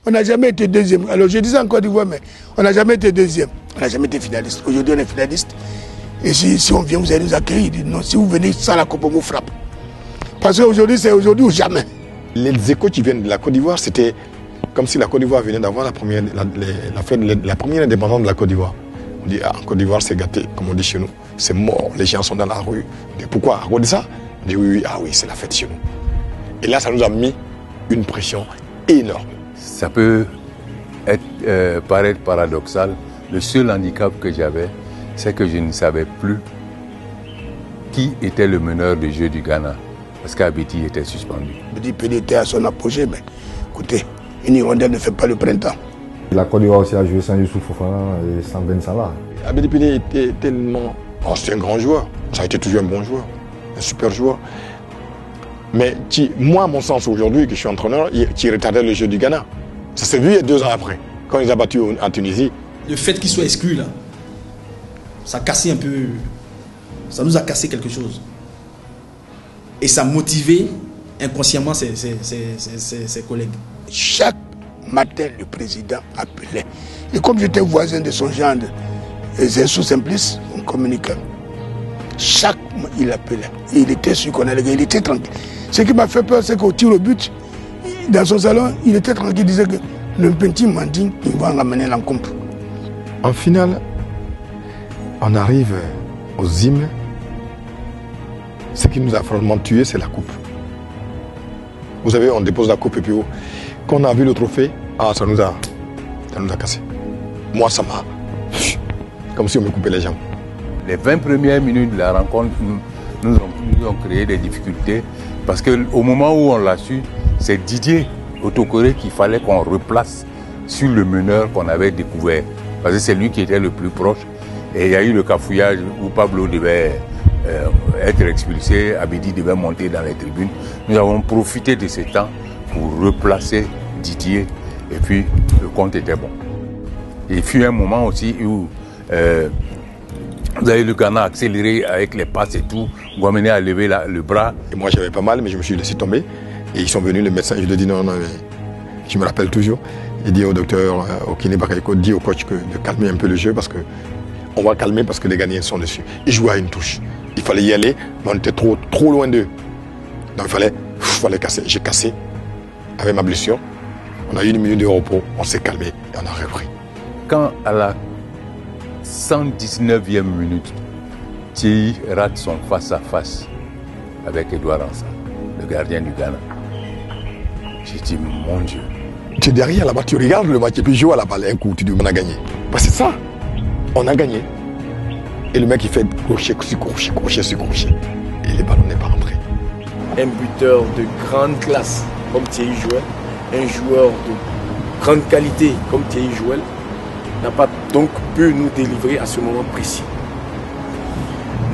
On n'a jamais été deuxième. Alors je disais en Côte d'Ivoire, mais on n'a jamais été deuxième. On n'a jamais été finaliste. Aujourd'hui, on est finaliste. Et si on vient, vous allez nous accueillir. Non, si vous venez sans la coupe, on vous frappe. Parce qu'aujourd'hui, c'est aujourd'hui ou jamais. Les échos qui viennent de la Côte d'Ivoire, c'était comme si la Côte d'Ivoire venait d'avoir la première indépendance de la Côte d'Ivoire. On dit, ah, en Côte d'Ivoire, c'est gâté, comme on dit chez nous. C'est mort, les gens sont dans la rue. On dit, pourquoi? À cause de ça? On dit, oui, ah oui, c'est la fête chez nous. Et là, ça nous a mis une pression énorme. Ça peut paraître paradoxal. Le seul handicap que j'avais, c'est que je ne savais plus qui était le meneur de jeu du Ghana. Parce qu'Abiti était suspendu. Abiti Pelé était à son apogée, mais écoutez, une hirondelle ne fait pas le printemps. La Côte d'Ivoire aussi a joué sans Youssouf Fofana et sans Ben Salah. Abiti Pelé était tellement... Oh, c'était un grand joueur. Ça a été toujours un bon joueur, un super joueur. Mais moi, à mon sens, aujourd'hui, que je suis entraîneur, qui retardait le jeu du Ghana. Ça s'est vu 2 ans après, quand ils ont battu en Tunisie. Le fait qu'il soit exclu, là, ça a cassé un peu... Ça nous a cassé quelque chose. Et ça a motivé inconsciemment ses collègues. Chaque matin, le président appelait. Et comme j'étais voisin de son gendre, c'est sous-simplice, on communiquait. Chaque mois, il appelait. Et il était sûr qu'on allait gagner, il était tranquille. Ce qui m'a fait peur, c'est qu'au tir au but, dans son salon, il était tranquille, il disait que le petit Manding, il va ramener l'encombre. En finale, on arrive aux hymnes. Ce qui nous a vraiment tué, c'est la coupe. Vous savez, on dépose la coupe et puis quand on a vu le trophée, ah, ça nous a cassé. Moi, ça m'a... Comme si on me coupait les jambes. Les 20 premières minutes de la rencontre nous ont créé des difficultés parce qu'au moment où on l'a su, c'est Didier Otokoré qu'il fallait qu'on replace sur le meneur qu'on avait découvert. Parce que c'est lui qui était le plus proche. Et il y a eu le cafouillage où Pablo devait être expulsé, Abidi devait monter dans les tribunes. Nous avons profité de ce temps pour replacer Didier et puis le compte était bon. Il fut un moment aussi où vous avez le Ghana accéléré avec les passes et tout, Guaméné a levé le bras. Et moi j'avais pas mal, mais je me suis laissé tomber. Et ils sont venus, le médecin, je lui ai dit non, je me rappelle toujours. Il dit au docteur, au kiné Bakayoko, dit au coach de calmer un peu le jeu parce que on va calmer parce que les Ghanéens sont dessus. Ils jouaient à une touche. Il fallait y aller, mais on était trop loin d'eux. Donc il fallait casser. J'ai cassé avec ma blessure. On a eu 1 minute de repos, on s'est calmé et on a repris. Quand à la 119e minute, Thierry rate son face-à-face avec Edouard Ansah, le gardien du Ghana, j'ai dit mon Dieu. Tu es derrière là-bas, tu regardes le match et puis je joue à la balle un coup, tu dis on a gagné. Parce que c'est ça, on a gagné. Et le mec il fait crochet sur crochet. Et les ballons n'est pas rentré. Un buteur de grande classe comme Thierry Jouel, un joueur de grande qualité comme Thierry Jouel, n'a pas donc pu nous délivrer à ce moment précis.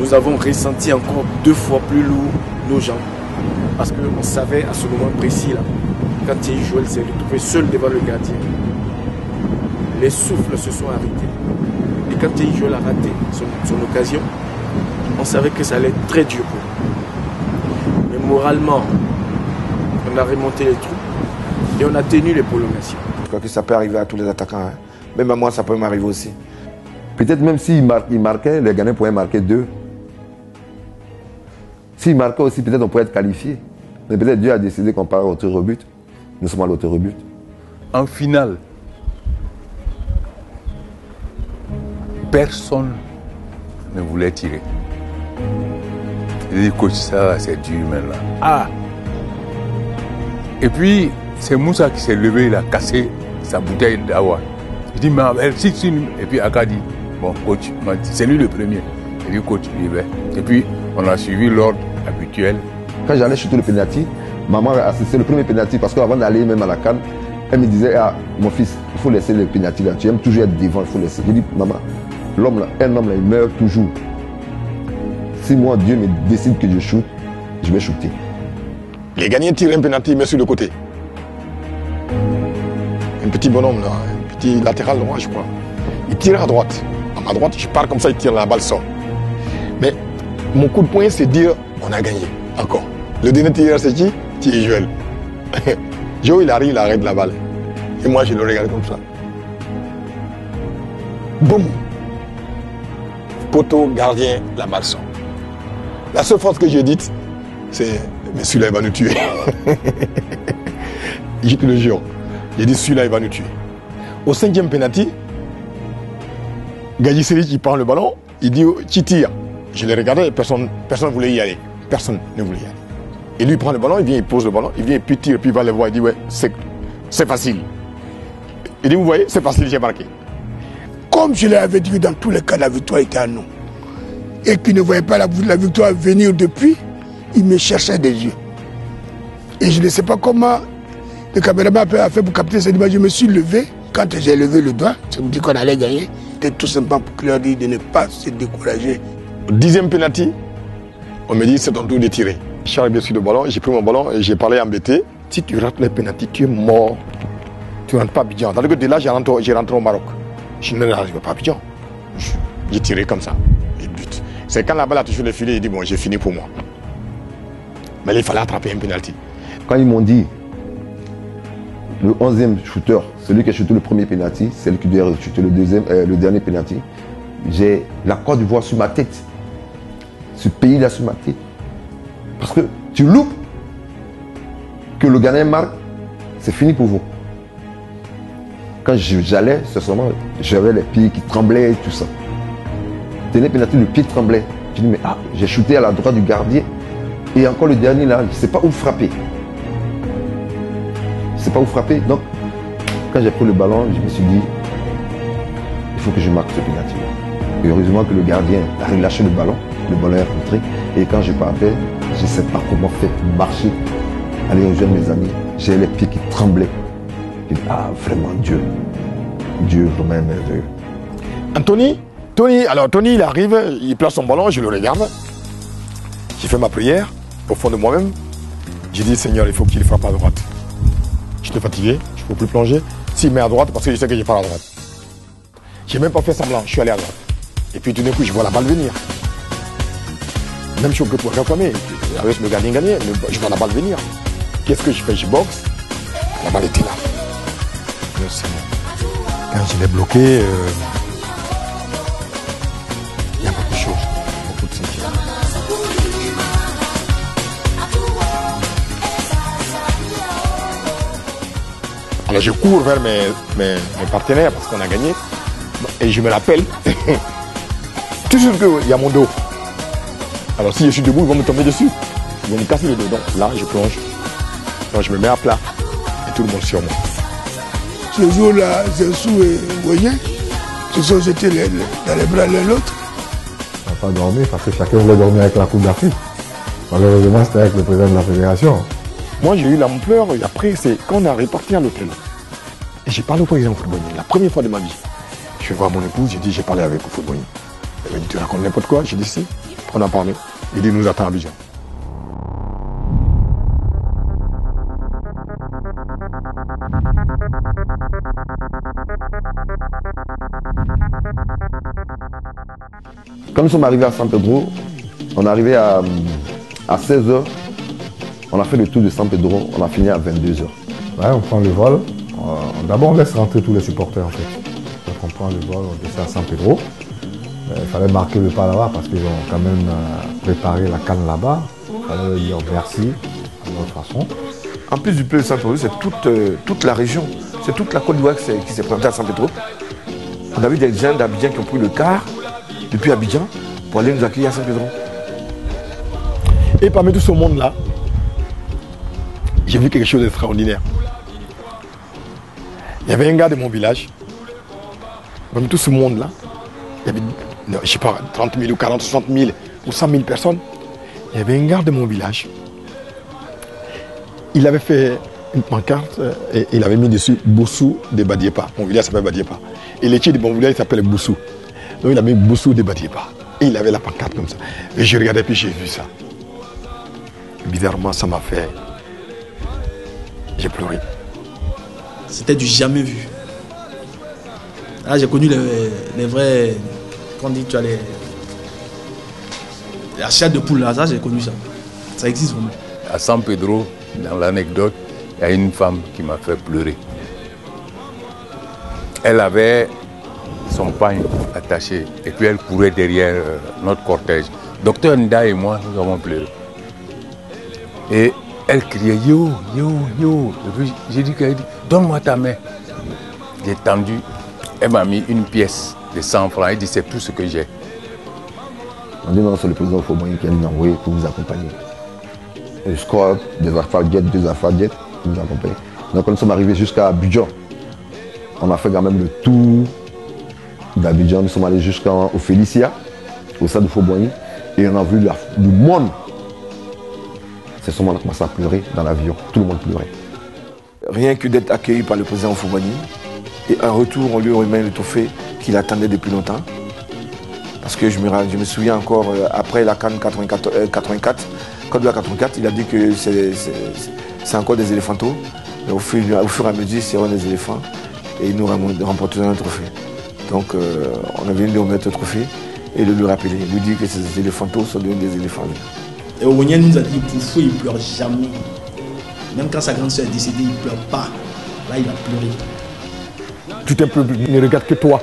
Nous avons ressenti encore 2 fois plus lourd nos jambes. Parce qu'on savait à ce moment précis là, quand Thierry Jouel s'est retrouvé seul devant le gardien, les souffles se sont arrêtés. Et quand Thierry Jouel a raté son occasion, on savait que ça allait être très dur pour nous. Mais moralement, on a remonté les troupes et on a tenu les prolongations. Je crois que ça peut arriver à tous les attaquants. Hein. Même à moi, ça peut m'arriver aussi. Peut-être même s'il marquait, les Ghanéens pourraient marquer 2. S'il marquait aussi, peut-être on pourrait être qualifié. Mais peut-être Dieu a décidé qu'on part au tir au but. Nous sommes allés au tir au but. En finale, personne ne voulait tirer. J'ai dit, coach, ça c'est dur maintenant. Ah! Et puis, c'est Moussa qui s'est levé, il a cassé sa bouteille d'awa. Il dit, mais si. Et puis Aka dit, bon, coach, c'est lui le premier. Il dit, coach, il va. Et puis, on a suivi l'ordre habituel. Quand j'allais shooter le penalty, maman a assisté le premier penalty parce qu'avant d'aller même à la canne, elle me disait, ah, mon fils, il faut laisser le penalty là. Tu aimes toujours être devant, il faut laisser. Je dis, maman, un homme là, il meurt toujours. Si moi, Dieu me décide que je shoot, je vais shooter. Les Ghanéens tirent un penalty, mais sur le côté. Un petit bonhomme là, un petit latéral droit, je crois. Il tire à droite. À ma droite, je pars comme ça, il tire, la balle sort. Mais mon coup de poing, c'est dire, On a gagné, encore. Le dernier tireur, c'est qui? Thierry Joël. Joe, il arrive, il arrête la balle. Et moi, je le regarde comme ça. Boum! Poteau, gardien, la balle sort. La seule phrase que j'ai dite, c'est « Mais celui-là, il va nous tuer. » Je te le jure. J'ai dit « Celui-là, il va nous tuer. » Au 5e penalty, Gadji qui prend le ballon, il dit « Qui tire ?» Je l'ai regardé, personne ne voulait y aller. Personne ne voulait y aller. Et lui, il prend le ballon, il vient, il pose le ballon, il vient, puis il tire, puis il va le voir, il dit « Ouais, c'est facile. » Il dit « Vous voyez, c'est facile, j'ai marqué. » Comme je l'avais dit, dans tous les cas, la victoire était à nous. Et qu'il ne voyait pas la victoire venir depuis, il me cherchait des yeux. Et je ne sais pas comment le caméraman a fait pour capter cette image. Je me suis levé. Quand j'ai levé le doigt, ça me dit qu'on allait gagner. C'était tout simplement pour leur dire de ne pas se décourager. Au 10e penalty, on me dit c'est ton tour de tirer. Je suis arrivé sur le ballon, j'ai pris mon ballon et j'ai parlé embêté. Si tu rates les penalty, tu es mort. Tu ne rentres pas à Abidjan. Dans le de là, j'ai rentré au Maroc. Je ne rentre pas à Abidjan. J'ai tiré comme ça. Et but. C'est quand la balle a touché le filet, il dit bon, j'ai fini pour moi. Mais il fallait attraper un penalty. Quand ils m'ont dit le 11e shooter, celui qui a shooté le premier penalty, c'est lui qui doit shooter le dernier penalty, j'ai la Côte d'Ivoire sur ma tête. Ce pays-là sur ma tête. Parce que tu loupes que le Ghanéen marque, c'est fini pour vous. Quand j'allais, ce moment, j'avais les pieds qui tremblaient et tout ça. Dernier penalty, le pied tremblait. Je dis mais j'ai shooté à la droite du gardien. Et encore le dernier là, je ne sais pas où frapper. Je ne sais pas où frapper. Donc, quand j'ai pris le ballon, je me suis dit, il faut que je marque ce penalty. Et heureusement que le gardien a relâché le ballon est rentré. Et quand je partais, je ne sais pas comment faire pour marcher, aller rejoindre mes amis. J'ai les pieds qui tremblaient. Je dis, vraiment Dieu vraiment merveilleux. Tony, il arrive, il place son ballon, je le regarde. J'ai fait ma prière au fond de moi-même. J'ai dit, Seigneur, il faut qu'il frappe à droite. J'étais fatigué, je ne peux plus plonger. S'il met à droite, parce que je sais que je pars à droite. Je n'ai même pas fait semblant, je suis allé à droite. Et puis tout d'un coup, je vois la balle venir. Même chose que pour réclamer. Avec le gardien gagné, je vois la balle venir. Qu'est-ce que je fais? Je boxe. La balle était là. Le Seigneur. Quand je l'ai bloqué, il y a beaucoup de choses. Beaucoup de sentiments. Alors je cours vers mes partenaires parce qu'on a gagné. Et je me rappelle, tout de suite qu'il y a mon dos. Alors si je suis debout, ils vont me tomber dessus. Ils vont me casser le dos. Donc là, je plonge. Donc je me mets à plat. Et tout le monde sur moi. Ce jour-là, Zensou et Woyen se sont jetés dans les bras l'un l'autre. On n'a pas dormi parce que chacun voulait dormir avec la Coupe d'Afrique. Malheureusement, c'était avec le président de la fédération. Moi, j'ai eu l'ampleur et après, c'est quand on a reparti à l'hôtel. Et j'ai parlé au président footballeur, la première fois de ma vie. Je vais voir mon épouse, j'ai dit, j'ai parlé avec le footballeur. Elle m'a dit, tu racontes n'importe quoi? J'ai dit, si. On a parlé. Il dit, nous attend à Abidjan. Quand nous sommes arrivés à San Pedro, on est arrivé à 16h. On a fait le tour de San Pedro, on a fini à 22h. Ouais, on prend le vol. D'abord, on laisse rentrer tous les supporters en fait. Donc on prend le vol, on descend à San Pedro. Il fallait marquer le pas là-bas parce qu'ils ont quand même préparé la canne là-bas. Il fallait leur dire merci de notre façon. En plus du peu de San Pedro, c'est toute la région. C'est toute la Côte d'Ivoire qui s'est présentée à San Pedro. On a vu des gens d'Abidjan qui ont pris le car depuis Abidjan pour aller nous accueillir à San Pedro. Et parmi tout ce monde-là, j'ai vu quelque chose d'extraordinaire. Il y avait un gars de mon village. Parmi tout ce monde-là, il y avait, je ne sais pas, 30 000 ou 40, 60 000 ou 100 000 personnes. Il y avait un gars de mon village. Il avait fait une pancarte et il avait mis dessus Boussou de Badiepa. Mon village s'appelle Badiepa. Et l'équipe de mon village s'appelle Boussou. Donc il a mis Boussou de Badiepa. Et il avait la pancarte comme ça. Et je regardais puis j'ai vu ça. Bizarrement, ça m'a fait... J'ai pleuré. C'était du jamais vu. Là, j'ai connu les vrais... Quand on dit, tu as La chair de poule, là, ça j'ai connu ça. Ça existe vraiment. À San Pedro, dans l'anecdote, il y a une femme qui m'a fait pleurer. Elle avait son pagne attaché et puis elle courait derrière notre cortège. Docteur Nda et moi, nous avons pleuré. Et elle criait yo, yo, yo. Et puis j'ai dit qu'elle dit, donne-moi ta main. J'ai tendu, elle m'a mis une pièce de 100 francs. Elle dit, c'est tout ce que j'ai. On dit non, c'est le président Houphouët-Boigny qui a nous envoyé pour nous accompagner. Et je crois des Alpha-Jet, 2 Alpha-Jet qui nous accompagnent. Donc quand nous sommes arrivés jusqu'à Abidjan, on a fait quand même le tour d'Abidjan. Nous sommes allés jusqu'au Félicia, au stade de Houphouët-Boigny, et on a vu le monde. C'est ce moment qu'on a commencé à pleurer dans l'avion. Tout le monde pleurait. Rien que d'être accueilli par le président Houphouët-Boigny. Et en retour, on lui remet le trophée qu'il attendait depuis longtemps. Parce que je me souviens encore, après la CAN 84, Côte d'Ivoire 84, il a dit que c'est encore des éléphantos. Mais au fur et à mesure, c'est des éléphants. Et il nous remporte un trophée. Donc on avait lui remettre le trophée et de lui rappeler. Il lui dit que ces éléphantos sont devenus des éléphants. Et Owen nous a dit Poufou, il ne pleure jamais. Même quand sa grande soeur est décédée, il ne pleure pas. Là, il a pleuré. Tout un peuple ne regarde que toi.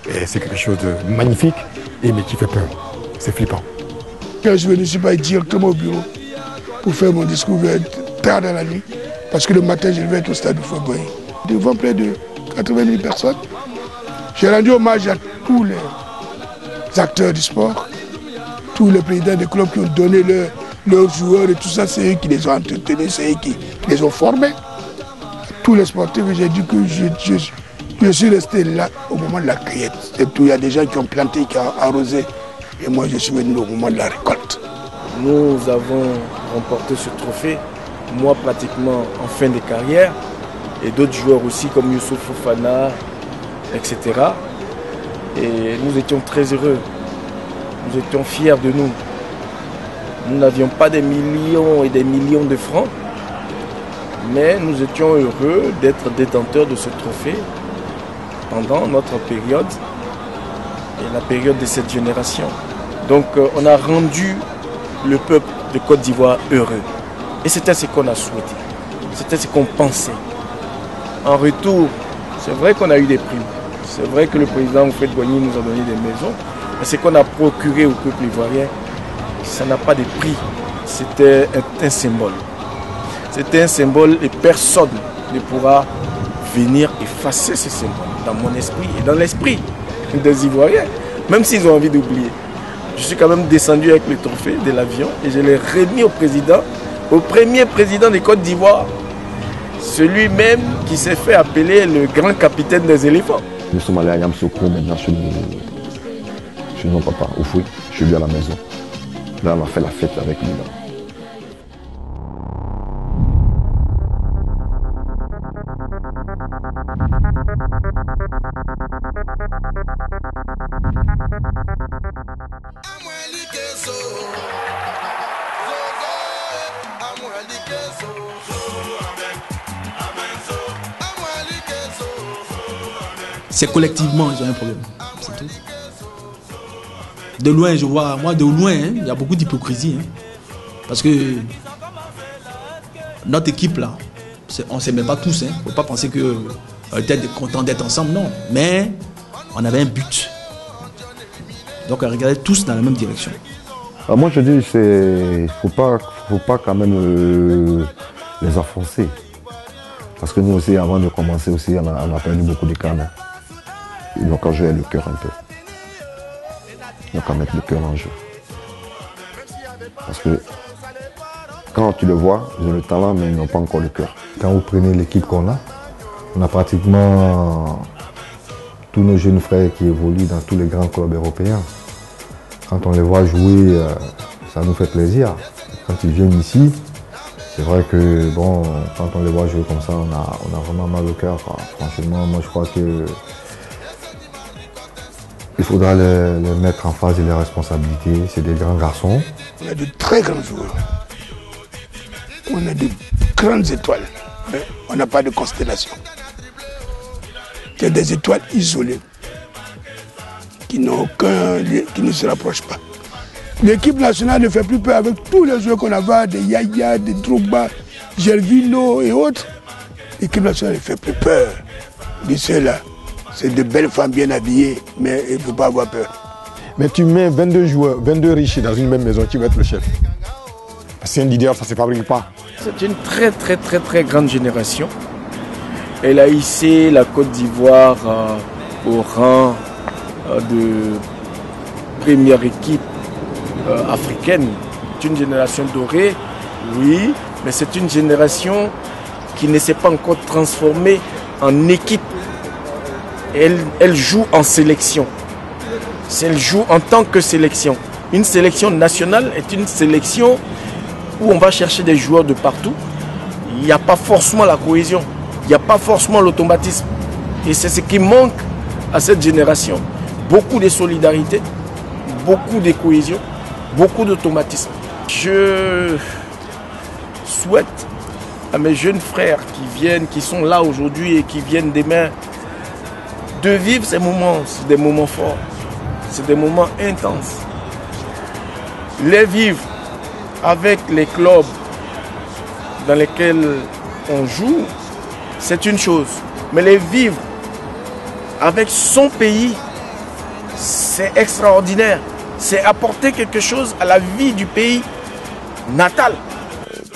Et c'est quelque chose de magnifique, mais qui fait peur. C'est flippant. Quand je suis venu, je suis pas directement au bureau pour faire mon discours tard dans la nuit. Parce que le matin, je vais être au stade de Houphouët-Boigny. Devant près de 80 000 personnes, j'ai rendu hommage à tous les acteurs du sport, tous les présidents des clubs qui ont donné leurs joueurs et tout ça, c'est eux qui les ont entretenus, c'est eux qui les ont formés. Tous les sportifs, j'ai dit que je suis resté là au moment de la cueillette. Il y a des gens qui ont planté, qui ont arrosé, et moi je suis venu au moment de la récolte. Nous avons remporté ce trophée, moi pratiquement en fin de carrière, et d'autres joueurs aussi comme Youssouf Fofana, etc. Et nous étions très heureux, nous étions fiers de nous. Nous n'avions pas des millions et des millions de francs, mais nous étions heureux d'être détenteurs de ce trophée pendant notre période et la période de cette génération. Donc on a rendu le peuple de Côte d'Ivoire heureux. Et c'était ce qu'on a souhaité, c'était ce qu'on pensait. En retour, c'est vrai qu'on a eu des primes. C'est vrai que le président Houphouët-Boigny nous a donné des maisons. Mais ce qu'on a procuré au peuple ivoirien, ça n'a pas de prix. C'était un symbole. C'était un symbole et personne ne pourra venir effacer ce symbole dans mon esprit et dans l'esprit des Ivoiriens, même s'ils ont envie d'oublier. Je suis quand même descendu avec le trophée de l'avion et je l'ai remis au président, au premier président de Côte d'Ivoire, celui-même qui s'est fait appeler le grand capitaine des éléphants. Nous sommes allés à Yamoussoukro, maintenant chez mon papa, Houphouët, chez lui à la maison. Là, on a fait la fête avec lui. Là. C'est collectivement, j'ai un problème. C'est tout. De loin, je vois, moi de loin, il y a beaucoup d'hypocrisie. Parce que notre équipe là, on ne s'aimait pas tous. Il ne faut pas penser qu'on était contents d'être ensemble, non. Mais on avait un but. Donc on regardait tous dans la même direction. Alors moi je dis, il ne faut pas quand même les enfoncer. Parce que nous aussi, avant de commencer aussi, on a perdu beaucoup de cannes. Donc on jouait le cœur un peu. Donc on met le cœur en jeu. Parce que quand tu le vois, ils ont le talent, mais ils n'ont pas encore le cœur. Quand vous prenez l'équipe qu'on a, on a pratiquement tous nos jeunes frères qui évoluent dans tous les grands clubs européens. Quand on les voit jouer, ça nous fait plaisir. Quand ils viennent ici, c'est vrai que bon, quand on les voit jouer comme ça, on a vraiment mal au cœur. Franchement, moi je crois que il faudra les mettre en face de leurs responsabilités. C'est des grands garçons. On a de très grands joueurs. On a de grandes étoiles. Mais on n'a pas de constellation. C'est des étoiles isolées qui n'ont aucun lien, qui ne se rapprochent pas. L'équipe nationale ne fait plus peur avec tous les joueurs qu'on avait, des Yaya, des Drogba, Gervinho et autres. L'équipe nationale ne fait plus peur de ceux-là. C'est de belles femmes bien habillées, mais il ne faut pas avoir peur. Mais tu mets 22 joueurs, 22 riches dans une même maison, qui va être le chef? Parce qu'un leader, ça ne se fabrique pas. C'est une très grande génération. Elle a hissé la Côte d'Ivoire au rang de première équipe africaine. C'est une génération dorée, oui, mais c'est une génération qui ne s'est pas encore transformée en équipe. Elle joue en sélection. Elle joue en tant que sélection. Une sélection nationale est une sélection où on va chercher des joueurs de partout. Il n'y a pas forcément la cohésion, il n'y a pas forcément l'automatisme. Et c'est ce qui manque à cette génération. Beaucoup de solidarité, beaucoup de cohésion, beaucoup d'automatisme. Je souhaite à mes jeunes frères qui sont là aujourd'hui et qui viennent demain, de vivre ces moments. C'est des moments forts, c'est des moments intenses. Les vivre avec les clubs dans lesquels on joue, c'est une chose. Mais les vivre avec son pays, c'est extraordinaire. C'est apporter quelque chose à la vie du pays natal.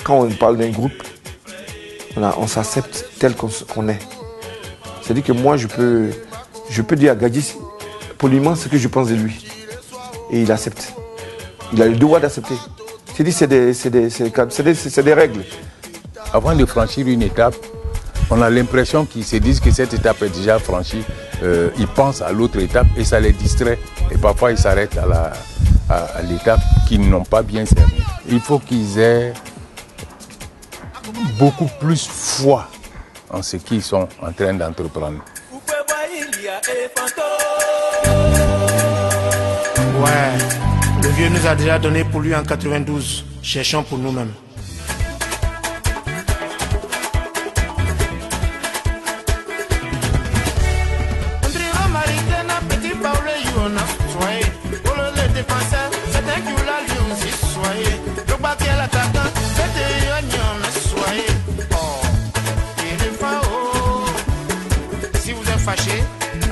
Quand on parle d'un groupe, on s'accepte tel qu'on est. C'est-à-dire que moi, je peux dire à Gadji poliment ce que je pense de lui. Et il accepte. Il a le devoir d'accepter. C'est des règles. Avant de franchir une étape, on a l'impression qu'ils se disent que cette étape est déjà franchie. Ils pensent à l'autre étape et ça les distrait. Et parfois, ils s'arrêtent à l'étape qu'ils n'ont pas bien servi. Il faut qu'ils aient beaucoup plus foi en ce qu'ils sont en train d'entreprendre. Ouais, le vieux nous a déjà donné pour lui en 92. Cherchons pour nous-mêmes.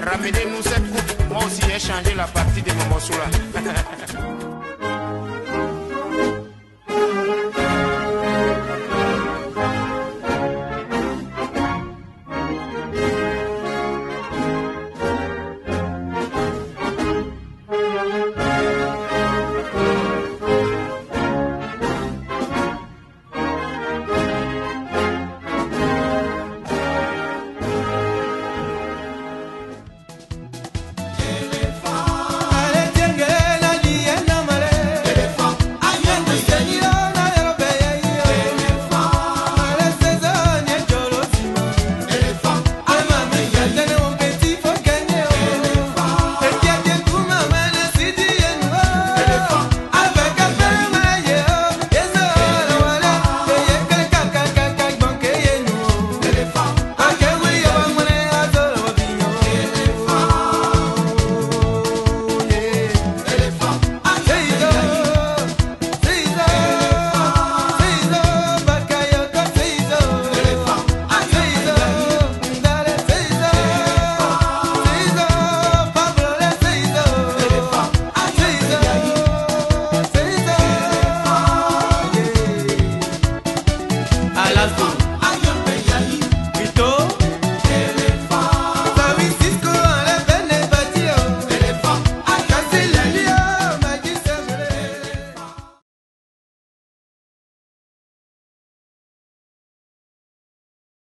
Ramenez-nous cette coupe. Moi aussi, j'ai changé la partie de mon morceau là.